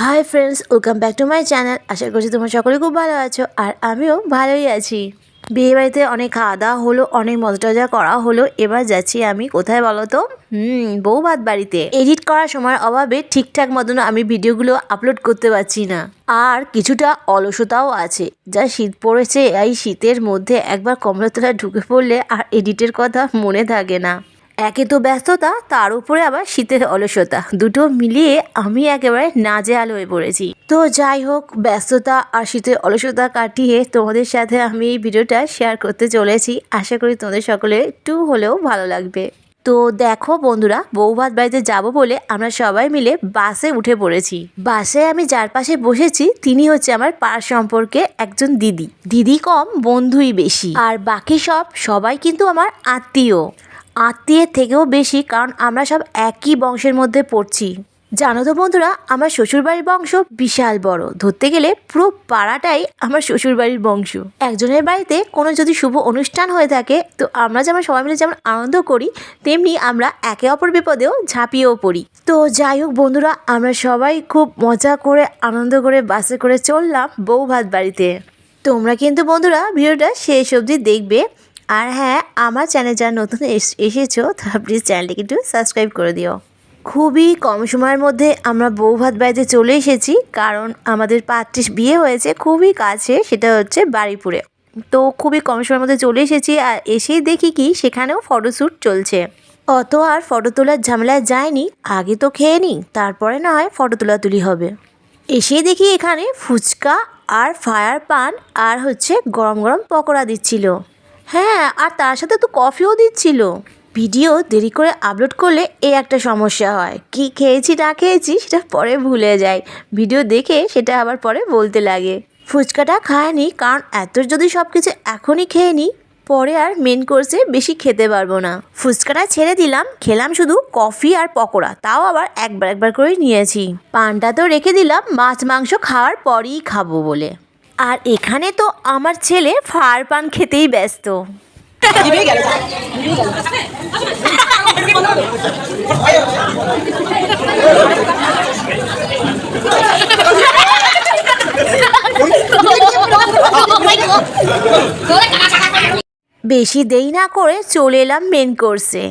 High friends, welcome back to my channel. আশা করছি তোমরা সকলে খুব ভালো আছো, আর আমিও ভালোই আছি। বিয়েবাড়িতে অনেক খাওয়া দাওয়া হলো, অনেক মজা টজা করা হলো। এবার যাচ্ছি আমি কোথায় বলো তো? বউ ভাত বাড়িতে। এডিট করার সময় অভাবে ঠিকঠাক মতন আমি ভিডিওগুলো আপলোড করতে পারছি না, আর কিছুটা অলসতাও আছে। যা শীত পড়েছে, এই শীতের মধ্যে একবার কমলার তলায় ঢুকে পড়লে আর এডিটের কথা মনে থাকে না। একে তো ব্যস্ততা, তার উপরে আবার শীতের অলসতা, দুটো মিলিয়ে আমি একেবারে নাজেহাল হয়ে পড়েছি। তো যাই হোক, ব্যস্ততা আর শীতের অলসতা কাটিয়ে তোমাদের সাথে আমি এই ভিডিওটা শেয়ার করতে চলেছি। আশা করি তোমাদের সকলে একটু হলেও ভালো লাগবে। তো দেখো বন্ধুরা, বউ ভাত বাড়িতে যাবো বলে আমরা সবাই মিলে বাসে উঠে পড়েছি। বাসে আমি যার পাশে বসেছি তিনি হচ্ছে আমার পাড় সম্পর্কে একজন দিদি। দিদি কম, বন্ধুই বেশি। আর বাকি সবাই কিন্তু আমার আত্মীয়ের থেকেও বেশি, কারণ আমরা সব একই বংশের মধ্যে পড়ছি। জানো তো বন্ধুরা, আমার শ্বশুরবাড়ির বংশ বিশাল বড়। ধরতে গেলে পুরো পাড়াটাই আমার শ্বশুরবাড়ির বংশ। একজনের বাড়িতে কোনো যদি শুভ অনুষ্ঠান হয়ে থাকে, তো আমরা যেমন সবাই মিলে যেমন আনন্দ করি, তেমনি আমরা একে অপর বিপদেও ঝাঁপিয়েও পড়ি। তো যাই হোক বন্ধুরা, আমরা সবাই খুব মজা করে আনন্দ করে বাসে করে চললাম বউ ভাত বাড়িতে। তোমরা কিন্তু বন্ধুরা ভিডিওটা শেষ অবধি দেখবে। আর হ্যাঁ, আমার চ্যানেল যারা নতুন এসেছো তারা প্লিজ চ্যানেলটিকে একটু সাবস্ক্রাইব করে দিও। খুবই কম সময়ের মধ্যে আমরা বউ ভাত বাড়িতে চলে এসেছি, কারণ আমাদের পাত্রীর বিয়ে হয়েছে খুবই কাছে, সেটা হচ্ছে বারুইপুরে। তো খুবই কম সময়ের মধ্যে চলে এসেছি, আর এসেই দেখি কি সেখানেও ফটোশ্যুট চলছে। অত আর ফটো তোলার ঝামেলায় যায়নি, আগে তো খেয়ে নিই, তারপরে না হয় ফটো তোলাতুলি হবে। এসেই দেখি এখানে ফুচকা আর ফায়ার পান আর হচ্ছে গরম গরম পকোড়া দিচ্ছিল। হ্যাঁ, আর তার সাথে তো কফিও দিচ্ছিল। ভিডিও দেরি করে আপলোড করলে এই একটা সমস্যা হয়, কি খেয়েছি না খেয়েছি সেটা পরে ভুলে যাই। ভিডিও দেখে সেটা আবার পরে বলতে লাগে। ফুচকাটা খায়নি, কারণ এত যদি সব কিছু এখনই খেয়ে নিই, পরে আর মেন কোর্সে বেশি খেতে পারবো না। ফুচকাটা ছেড়ে দিলাম, খেলাম শুধু কফি আর পকোড়া, তাও আবার একবার করেই নিয়েছি। পানটা তো রেখে দিলাম মাছ মাংস খাওয়ার পরেই খাবো বলে। আর এখানে তো আমার ছেলে ফায়ার পান খেতেই ব্যস্ত। বেশি দেরি না করে চলে এলাম মেন কোর্সে।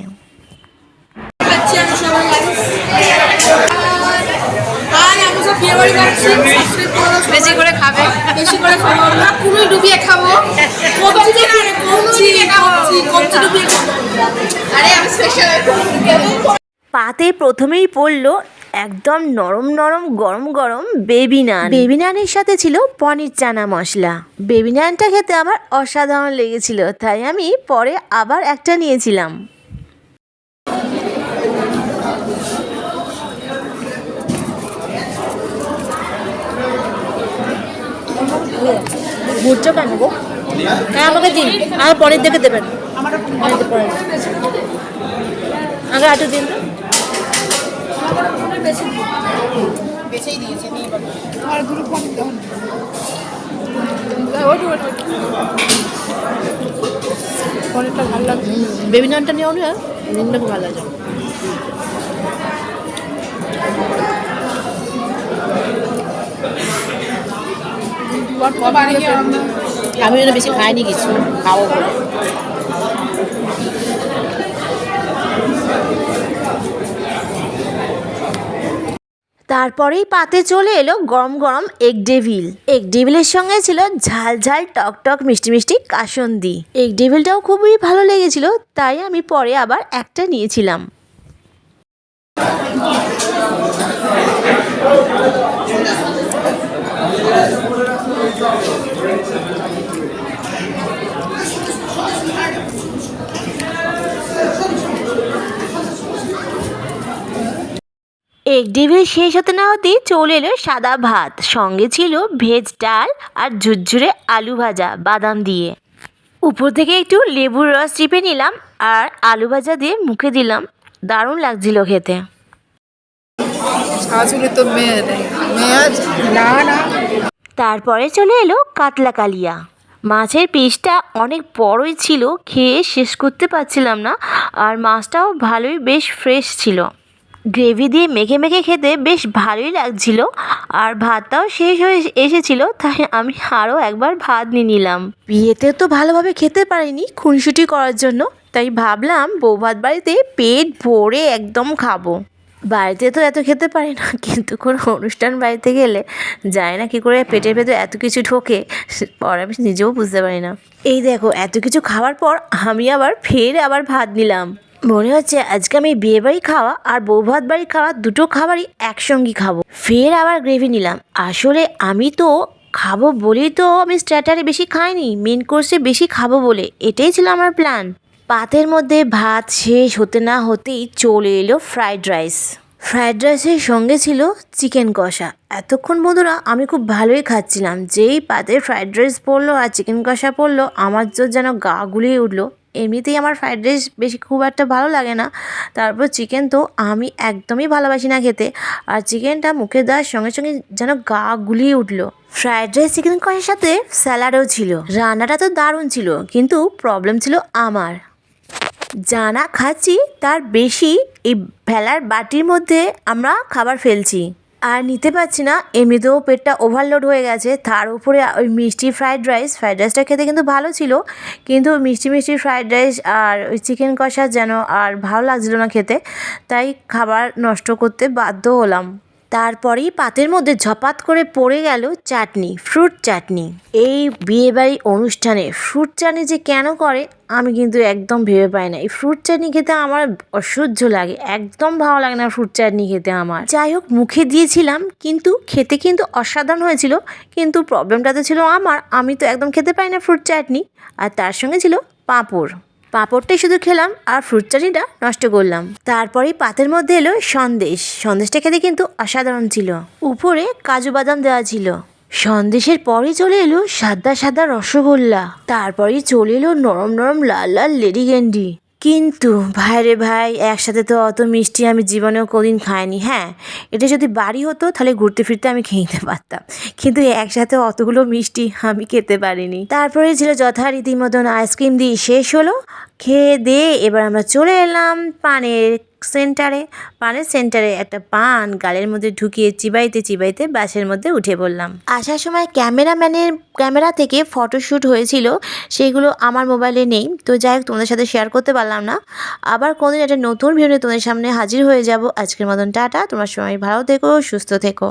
বেশি করে খাবে, বেশি করে খাবো আমরা, কুমি ডুবিয়ে খাবো, আরে আমি স্পেশাল। পাতে প্রথমেই পড়লো একদম নরম নরম গরম গরম বেবি নান। বেবি নানের সাথে ছিল পনির চানা মশলা। বেবি নানটা খেতে আমার অসাধারণ লেগেছিল, তাই আমি পরে আবার একটা নিয়েছিলাম। ঘুরছো কেন গো? হ্যাঁ, আমাকে দিন, আর পরের দিকে দেবেন। আগে আটু দিন। বেঁচেই দিয়েছে, নিয়ে পাবো। পরেরটা ভালো লাগছে। বেবি নানটা নিয়ে না, নিনটা খুব ভালো লাগে। আমি ওটা বেশি খাইনি, কিছু খাবো বলে। তারপরেই পাতে চলে এলো গরম গরম এগ ডেভিল। এগ ডেভিলের সঙ্গে ছিল ঝাল ঝাল টক টক মিষ্টি মিষ্টি কাসুন্দি। এগ ডেভিলটাও খুবই ভালো লেগেছিল, তাই আমি পরে আবার একটা নিয়েছিলাম। এগ ডেভিল শেষ হতে না হতেই চলে এলো সাদা ভাত, সঙ্গে ছিল ভেজ ডাল আর ঝুরঝুরে আলু ভাজা বাদাম দিয়ে। উপর থেকে একটু লেবুর রস চিপে নিলাম আর আলু ভাজা দিয়ে মুখে দিলাম, দারুণ লাগছিল খেতে। তারপরে চলে এলো কাতলা কালিয়া। মাছের পিসটা অনেক বড়ই ছিল, খেয়ে শেষ করতে পারছিলাম না, আর মাছটাও ভালোই বেশ ফ্রেশ ছিল। গ্রেভি দিয়ে মেখে মেখে খেতে বেশ ভালোই লাগছিল, আর ভাতটাও শেষ হয়ে এসেছিল, তাই আমি আরও একবার ভাত নিয়ে নিলাম। বিয়েতে তো ভালোভাবে খেতে পারিনি খুনসুটি করার জন্য, তাই ভাবলাম বৌভাত বাড়িতে পেট ভরে একদম খাবো। বাড়িতে তো এত খেতে পারি না, কিন্তু কোনো অনুষ্ঠান বাড়িতে গেলে যায় না কী করে পেটের ভেতর এত কিছু ঢোকে, পরে আমি নিজেও বুঝতে পারি না। এই দেখো এত কিছু খাওয়ার পর আমি আবার ভাত নিলাম। মনে হচ্ছে আজকে আমি বিয়েবাড়ি খাওয়া আর বৌভাত বাড়ি খাওয়া দুটো খাবারই একসঙ্গে খাবো। ফের আবার গ্রেভি নিলাম। আসলে আমি তো খাবো বলেই তো আমি স্টার্টারে বেশি খাইনি, মেন কোর্সে বেশি খাবো বলে, এটাই ছিল আমার প্ল্যান। পাতের মধ্যে ভাত শেষ হতে না হতেই চলে এলো ফ্রাইড রাইস। ফ্রাইড রাইসের সঙ্গে ছিল চিকেন কষা। এতক্ষণ বন্ধুরা আমি খুব ভালোই খাচ্ছিলাম, যেই পাতে ফ্রাইড রাইস পড়লো আর চিকেন কষা পড়লো আমার তো যেন গা গুলিয়ে উঠলো। এমনিতেই আমার ফ্রাইড রাইস বেশি খুব একটা ভালো লাগে না, তারপর চিকেন তো আমি একদমই ভালোবাসি না খেতে, আর চিকেনটা মুখে দেওয়ার সঙ্গে সঙ্গে যেন গা গুলিয়ে উঠলো। ফ্রাইড রাইস চিকেন কষার সাথে স্যালাডও ছিল। রান্নাটা তো দারুণ ছিল, কিন্তু প্রবলেম ছিল আমার, জানা খাচ্ছি তার বেশি এই ভেলার বাটির মধ্যে আমরা খাবার ফেলছি আর নিতে পারছি না। এমনিতেও পেটটা ওভারলোড হয়ে গেছে, তার উপরে ওই মিষ্টি ফ্রাইড রাইসটা খেতে কিন্তু ভালো ছিল, কিন্তু মিষ্টি ফ্রাইড রাইস আর ওই চিকেন কষা যেন আর ভালো লাগছিল না খেতে, তাই খাবার নষ্ট করতে বাধ্য হলাম। তারপরেই পাতের মধ্যে ঝপাত করে পড়ে গেল চাটনি, ফ্রুট চাটনি। এই বিয়েবাড়ি অনুষ্ঠানে ফ্রুট চাটনি যে কেন করে আমি কিন্তু একদম ভেবে পাই না। এই ফ্রুট চাটনি খেতে আমার অসহ্য লাগে, একদম ভালো লাগে না ফ্রুট চাটনি খেতে আমার। যাই হোক মুখে দিয়েছিলাম, কিন্তু খেতে কিন্তু অসাধারণ হয়েছিল, কিন্তু প্রবলেমটা তো ছিল আমি তো একদম খেতে পাই না ফ্রুট চাটনি। আর তার সঙ্গে ছিল পাঁপড়টাই শুধু খেলাম আর ফ্রুট চাটনিটা নষ্ট করলাম। তারপরেই পাতের মধ্যে এলো সন্দেশটা খেতে কিন্তু অসাধারণ ছিল, উপরে কাজু বাদাম দেওয়া ছিল। সন্দেশের পরে চলে এলো সাদা রসগোল্লা, তারপরেই চলে এলো নরম লাল লেডি ক্যান্ডি। কিন্তু ভাইরে ভাই, একসাথে তো অত মিষ্টি আমি জীবনেও কোনোদিন খাইনি। হ্যাঁ, এটা যদি বাড়ি হতো তাহলে ঘুরতে ফিরতে আমি খেয়ে নিতে পারতাম, কিন্তু একসাথে অতগুলো মিষ্টি আমি খেতে পারিনি। তারপরে ছিল যথারীতি মতন আইসক্রিম দিয়ে শেষ হলো। খেয়ে দিয়ে এবার আমরা চলে এলাম পানের সেন্টারে একটা পান গালের মধ্যে ঢুকিয়ে চিবাইতে বাসের মধ্যে উঠে পড়লাম। আসার সময় ক্যামেরা থেকে ফটোশ্যুট হয়েছিল, সেগুলো আমার মোবাইলে নেই, তো যাই হোক তোমাদের সাথে শেয়ার করতে পারলাম না। আবার কোনদিন একটা নতুন ভিডিও তোমাদের সামনে হাজির হয়ে যাব। আজকের মতন টাটা, তোমার সবাই ভালো থেকো, সুস্থ থেকো।